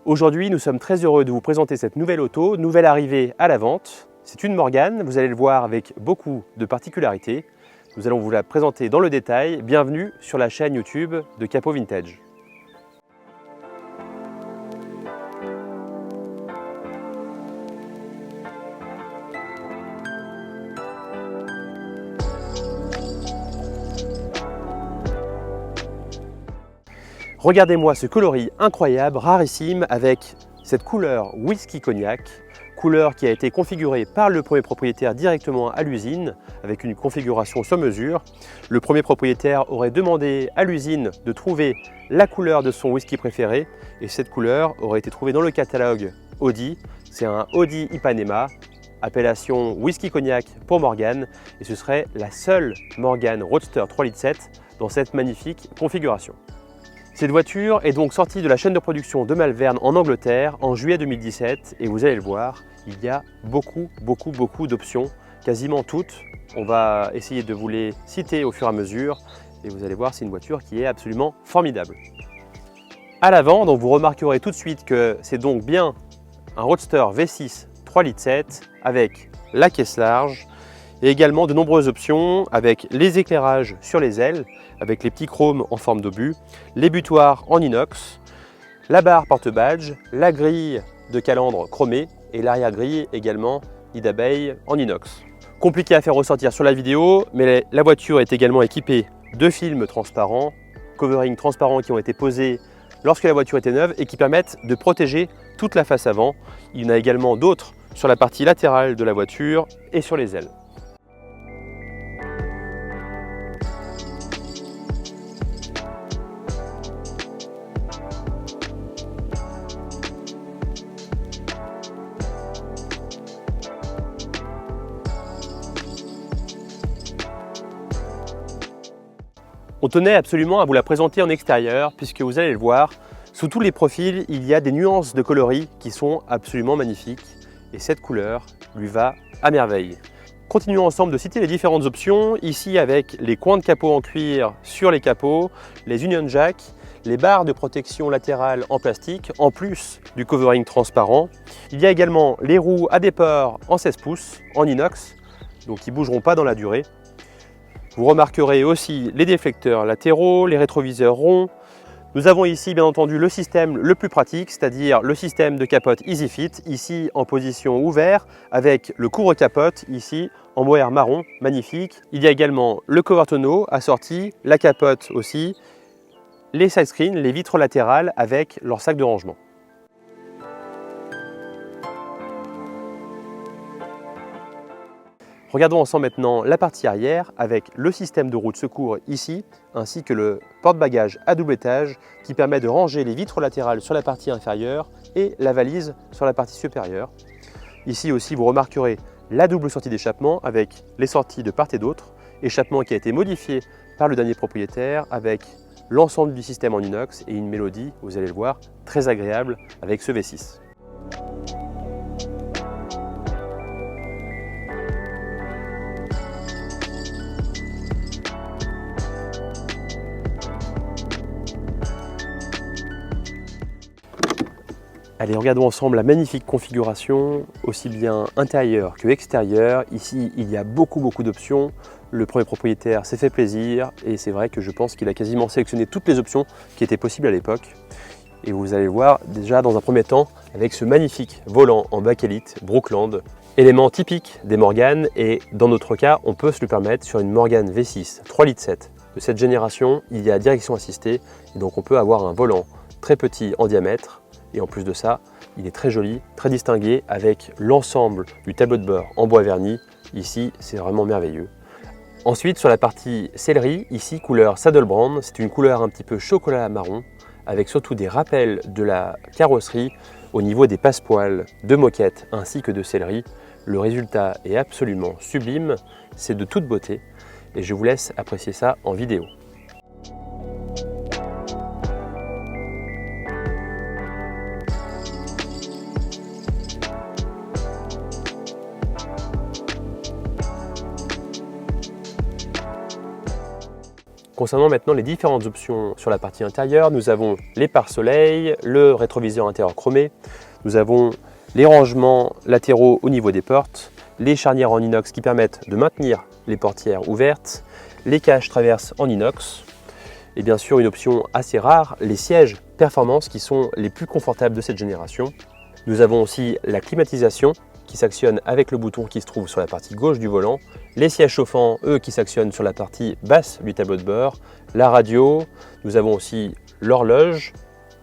Aujourd'hui, nous sommes très heureux de vous présenter cette nouvelle auto, nouvelle arrivée à la vente. C'est une Morgane, vous allez le voir avec beaucoup de particularités. Nous allons vous la présenter dans le détail. Bienvenue sur la chaîne YouTube de Capot Vintage. Regardez-moi ce coloris incroyable, rarissime, avec cette couleur whisky cognac, couleur qui a été configurée par le premier propriétaire directement à l'usine, avec une configuration sur mesure. Le premier propriétaire aurait demandé à l'usine de trouver la couleur de son whisky préféré, et cette couleur aurait été trouvée dans le catalogue Audi. C'est un Audi Ipanema, appellation whisky cognac pour Morgane, et ce serait la seule Morgane Roadster 3,7 litres dans cette magnifique configuration. Cette voiture est donc sortie de la chaîne de production de Malvern en Angleterre en juillet 2017 et vous allez le voir, il y a beaucoup d'options, quasiment toutes. On va essayer de vous les citer au fur et à mesure et vous allez voir, c'est une voiture qui est absolument formidable. À l'avant, donc vous remarquerez tout de suite que c'est donc bien un Roadster V6 3,7 litres avec la caisse large et également de nombreuses options avec les éclairages sur les ailes, avec les petits chromes en forme d'obus, les butoirs en inox, la barre porte-badge, la grille de calandre chromée et l'arrière-grille également nid d'abeille en inox. Compliqué à faire ressortir sur la vidéo, mais la voiture est également équipée de films transparents, covering transparents qui ont été posés lorsque la voiture était neuve et qui permettent de protéger toute la face avant. Il y en a également d'autres sur la partie latérale de la voiture et sur les ailes. On tenait absolument à vous la présenter en extérieur puisque vous allez le voir, sous tous les profils, il y a des nuances de coloris qui sont absolument magnifiques et cette couleur lui va à merveille. Continuons ensemble de citer les différentes options, ici avec les coins de capot en cuir sur les capots, les Union Jack, les barres de protection latérales en plastique, en plus du covering transparent. Il y a également les roues à déport en 16 pouces, en inox, donc qui ne bougeront pas dans la durée. Vous remarquerez aussi les déflecteurs latéraux, les rétroviseurs ronds. Nous avons ici bien entendu le système le plus pratique, c'est-à-dire le système de capote EasyFit, ici en position ouverte, avec le couvre-capote ici en mohair marron, magnifique. Il y a également le cover tonneau assorti, la capote aussi, les side screens, les vitres latérales avec leur sac de rangement. Regardons ensemble maintenant la partie arrière avec le système de roue de secours ici, ainsi que le porte-bagages à double étage qui permet de ranger les vitres latérales sur la partie inférieure et la valise sur la partie supérieure. Ici aussi, vous remarquerez la double sortie d'échappement avec les sorties de part et d'autre, échappement qui a été modifié par le dernier propriétaire avec l'ensemble du système en inox et une mélodie, vous allez le voir, très agréable avec ce V6. Allez, regardons ensemble la magnifique configuration, aussi bien intérieure que extérieure. Ici, il y a beaucoup d'options. Le premier propriétaire s'est fait plaisir et c'est vrai que je pense qu'il a quasiment sélectionné toutes les options qui étaient possibles à l'époque. Et vous allez le voir déjà dans un premier temps avec ce magnifique volant en bakélite Brookland, élément typique des Morgane et dans notre cas, on peut se le permettre sur une Morgane V6 3,7 litres de cette génération. Il y a direction assistée et donc on peut avoir un volant très petit en diamètre. Et en plus de ça, il est très joli, très distingué avec l'ensemble du tableau de bord en bois verni. Ici, c'est vraiment merveilleux. Ensuite, sur la partie sellerie, ici, couleur Saddle Brand, c'est une couleur un petit peu chocolat marron avec surtout des rappels de la carrosserie au niveau des passepoils de moquette ainsi que de sellerie. Le résultat est absolument sublime, c'est de toute beauté et je vous laisse apprécier ça en vidéo. Concernant maintenant les différentes options sur la partie intérieure, nous avons les pare-soleil, le rétroviseur intérieur chromé, nous avons les rangements latéraux au niveau des portes, les charnières en inox qui permettent de maintenir les portières ouvertes, les cages traverses en inox et bien sûr une option assez rare, les sièges performance qui sont les plus confortables de cette génération. Nous avons aussi la climatisation qui s'actionne avec le bouton qui se trouve sur la partie gauche du volant, les sièges chauffants, eux, qui s'actionnent sur la partie basse du tableau de bord, la radio, nous avons aussi l'horloge.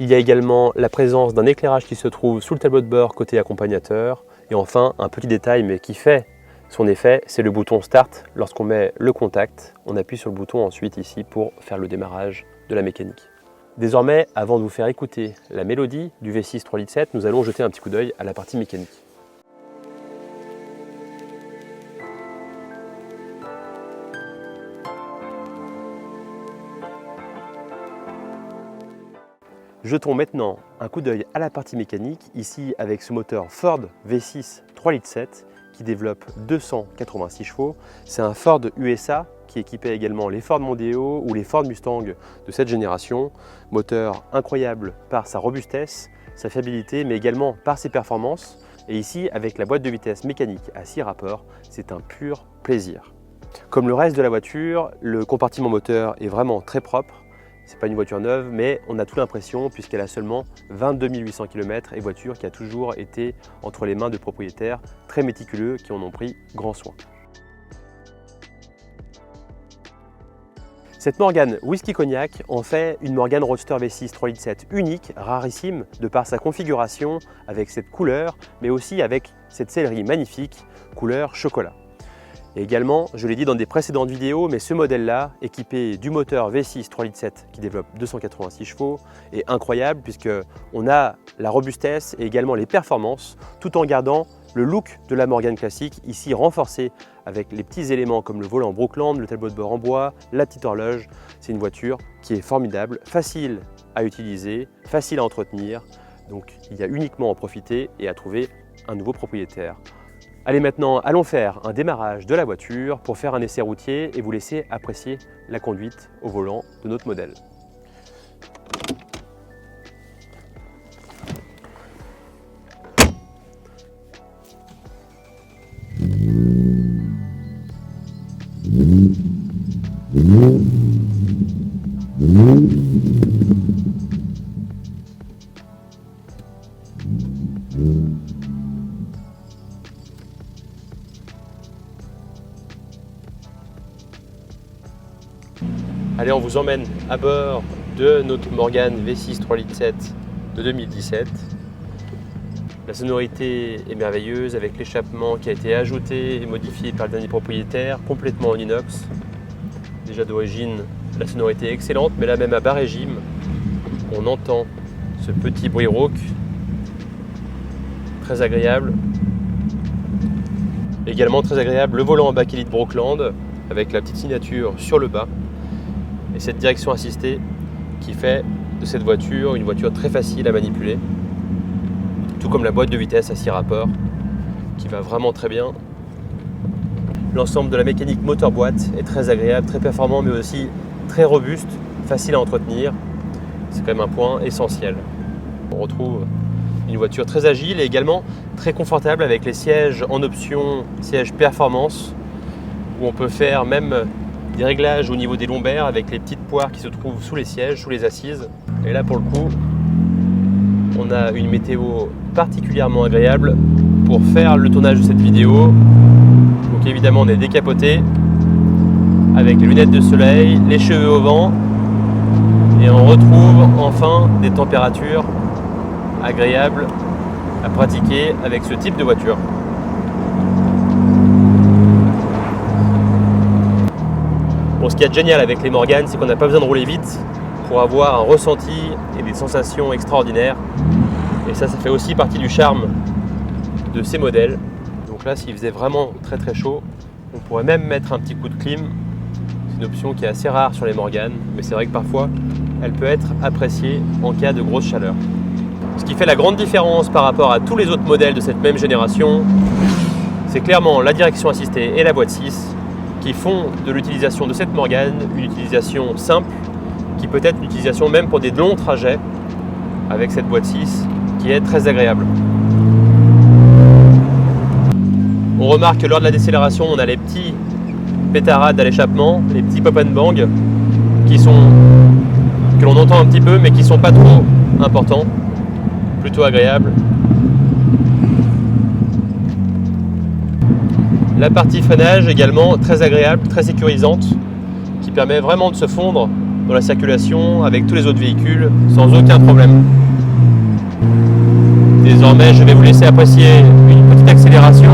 Il y a également la présence d'un éclairage qui se trouve sous le tableau de bord côté accompagnateur. Et enfin, un petit détail mais qui fait son effet, c'est le bouton Start. Lorsqu'on met le contact, on appuie sur le bouton ensuite ici pour faire le démarrage de la mécanique. Désormais, avant de vous faire écouter la mélodie du V6 3,7 litres, nous allons jeter un petit coup d'œil à la partie mécanique. Jetons maintenant un coup d'œil à la partie mécanique, ici avec ce moteur Ford V6 3,7 litres qui développe 286 chevaux. C'est un Ford USA qui équipait également les Ford Mondeo ou les Ford Mustang de cette génération. Moteur incroyable par sa robustesse, sa fiabilité, mais également par ses performances. Et ici, avec la boîte de vitesse mécanique à 6 rapports, c'est un pur plaisir. Comme le reste de la voiture, le compartiment moteur est vraiment très propre. C'est pas une voiture neuve, mais on a toute l'impression puisqu'elle a seulement 22 800 km et voiture qui a toujours été entre les mains de propriétaires très méticuleux qui en ont pris grand soin. Cette Morgan Whisky Cognac en fait une Morgan Roadster V6 3,7 litres unique, rarissime de par sa configuration avec cette couleur, mais aussi avec cette sellerie magnifique, couleur chocolat. Et également, je l'ai dit dans des précédentes vidéos, mais ce modèle-là, équipé du moteur V6 3,7 litres qui développe 286 chevaux, est incroyable puisqu'on a la robustesse et également les performances, tout en gardant le look de la Morgan classique, ici renforcé avec les petits éléments comme le volant Brookland, le tableau de bord en bois, la petite horloge. C'est une voiture qui est formidable, facile à utiliser, facile à entretenir. Donc il y a uniquement à en profiter et à trouver un nouveau propriétaire. Allez maintenant, allons faire un démarrage de la voiture pour faire un essai routier et vous laisser apprécier la conduite au volant de notre modèle. Allez, on vous emmène à bord de notre Morgan V6 3,7 litres de 2017. La sonorité est merveilleuse avec l'échappement qui a été ajouté et modifié par le dernier propriétaire, complètement en inox. Déjà d'origine, la sonorité est excellente, mais là même à bas régime, on entend ce petit bruit rauque, très agréable. Également très agréable le volant en bakélite Brookland avec la petite signature sur le bas. Et cette direction assistée qui fait de cette voiture une voiture très facile à manipuler, tout comme la boîte de vitesse à 6 rapports qui va vraiment très bien. L'ensemble de la mécanique moteur-boîte est très agréable, très performant mais aussi très robuste, facile à entretenir. C'est quand même un point essentiel. On retrouve une voiture très agile et également très confortable avec les sièges en option, sièges performance, où on peut faire même des réglages au niveau des lombaires avec les petites poires qui se trouvent sous les sièges, sous les assises. Et là pour le coup, on a une météo particulièrement agréable pour faire le tournage de cette vidéo. Donc évidemment on est décapoté avec les lunettes de soleil, les cheveux au vent et on retrouve enfin des températures agréables à pratiquer avec ce type de voiture. Bon, ce qui est génial avec les Morgan, c'est qu'on n'a pas besoin de rouler vite pour avoir un ressenti et des sensations extraordinaires. Et ça fait aussi partie du charme de ces modèles. Donc là, s'il faisait vraiment très très chaud, on pourrait même mettre un petit coup de clim. C'est une option qui est assez rare sur les Morgan, mais c'est vrai que parfois, elle peut être appréciée en cas de grosse chaleur. Ce qui fait la grande différence par rapport à tous les autres modèles de cette même génération, c'est clairement la direction assistée et la boîte 6 qui font de l'utilisation de cette Morgane une utilisation simple, qui peut être une utilisation même pour des longs trajets avec cette boîte 6 qui est très agréable. On remarque que lors de la décélération, on a les petits pétarades à l'échappement, les petits pop and bang que l'on entend un petit peu mais qui ne sont pas trop importants, plutôt agréables. La partie freinage également très agréable, très sécurisante, qui permet vraiment de se fondre dans la circulation avec tous les autres véhicules sans aucun problème. Désormais, je vais vous laisser apprécier une petite accélération.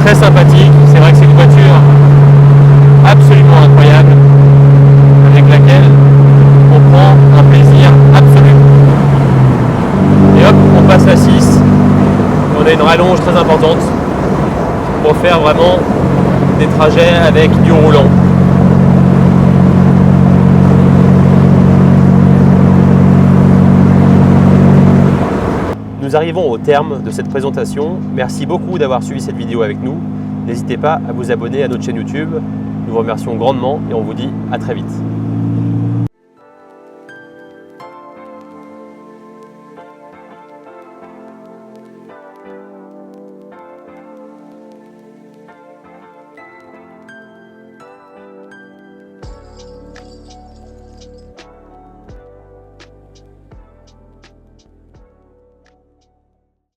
Très sympathique, c'est vrai que c'est une voiture absolument incroyable avec laquelle on prend un plaisir absolu. Et hop, on passe à 6, on a une rallonge très importante pour faire vraiment des trajets avec du roulant. Nous arrivons au terme de cette présentation. Merci beaucoup d'avoir suivi cette vidéo avec nous. N'hésitez pas à vous abonner à notre chaîne YouTube. Nous vous remercions grandement et on vous dit à très vite.